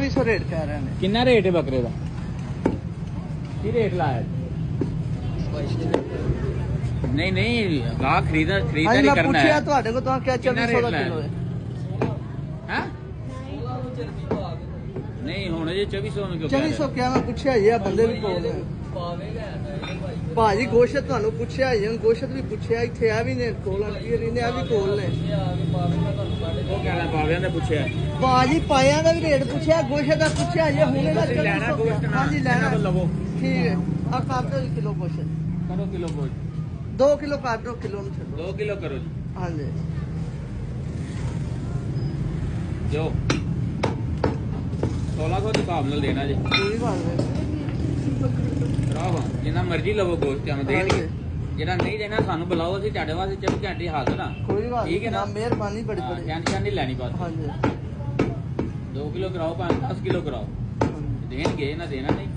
2400 rate ਕਹਿ ਰਹੇ ਨੇ। ਕਿੰਨਾ ਰੇਟ ਹੈ ਬੱਕਰੇ ਦਾ? ਕੀ ਰੇਟ ਲਾਇਆ? ਨਹੀਂ ਨਹੀਂ ਗਾ ਖਰੀਦਾ ਹਾਂਜੀ ਨਹੀਂ ਮੈਂ ਕਰਨਾ ਪੁੱਛਿਆ ਹੈ। ਤੁਹਾਡੇ ਕੋਲ ਤਾਂ ਕਿਹਾ 2400 ਦਾ ਕਿਲੋ ਹੈ। ਹੈ ਨਹੀਂ ਹੁਣ ਜੇ 2400 ਨੂੰ ਕਿਉਂ 2400 ਕਿਹਾ ਮੈਂ ਪੁੱਛਿਆ ਹੀ ਆ ਬੰਦੇ ਵੀ ਕੋਲ ਨੇ। ਭਾਜੀ ਗੋਸ਼ਤ ਤੁਹਾਨੂੰ ਪੁੱਛਿਆ ਹੀ ਗੋਸ਼ਤ ਵੀ ਪੁੱਛਿਆ ਇੱਥੇ ਆ ਵੀ ਨੇ ਕੋਲ ਆਂਟੀ ਨੇ ਆ ਵੀ ਕੋਲ ਨੇ। ਉਹ ਕਹਿਣਾ ਪਾਵਿਆਂ ਦਾ ਪੁੱਛਿਆ ਭਾਜੀ ਪਾਇਆਂ ਦਾ ਵੀ ਰੇਟ ਪੁੱਛਿਆ ਗੋਸ਼ਤ ਦਾ ਪੁੱਛਿਆ ਜੇ ਹੁਣੇ ਦਾ ਲੈਣਾ ਗੋਸ਼ਤ ਨਾ ਹਾਂਜੀ ਲੈਣਾ ਲਵੋ ਠੀਕ ਹੈ ਆ ਕਰ ਦਿਓ ਕਿਲੋ ਗੋਸ਼ਤ ਕਰੋ ਕਿਲੋ ਗੋਸ਼ਤ 2 ਕਿਲੋ ਕਰ ਦਿਓ ਕਿਲੋ ਨੂੰ ਛੱਡੋ 2 ਕਿਲੋ ਕਰੋ ਜੀ ਹਾਂਜੀ ਜੋ 1600 ਦੇ ਹਿਸਾਬ ਨਾਲ ਦੇਣਾ ਜੀ ਕੋਈ ਗੱਲ ਨਹੀਂ ਰਾਵਾ ਜਿੰਨਾ ਮਰਜ਼ੀ ਲਵੋ ਗੋਸ਼ਤ ਤੁਹਾਨੂੰ ਦੇਣਗੇ ਜਿਹੜਾ ਨਹੀਂ ਦੇਣਾ ਸਾਨੂੰ ਬੁਲਾਓ ਅਸੀਂ ਤੁਹਾਡੇ ਵਾਸਤੇ 24 ਘੰਟੇ ਹਾਜ਼ਰ ਹਾਂ ਕੋਈ ਗੱਲ ਠੀਕ ਹੈ ਨਾ ਮਿਹਰਬਾਨੀ ਬੜੀ ਬੜੀ ਟੈਨਸ਼ਨ ਨਹੀਂ ਲੈਣੀ ਬਸ ਹਾਂਜੀ 2 ਕਿਲੋ ਕਰਾਓ 10 ਕਿਲੋ ਕਰਾਓ ਦੇਣਗੇ ਨਾ ਦੇਣਾ ਨਹੀਂ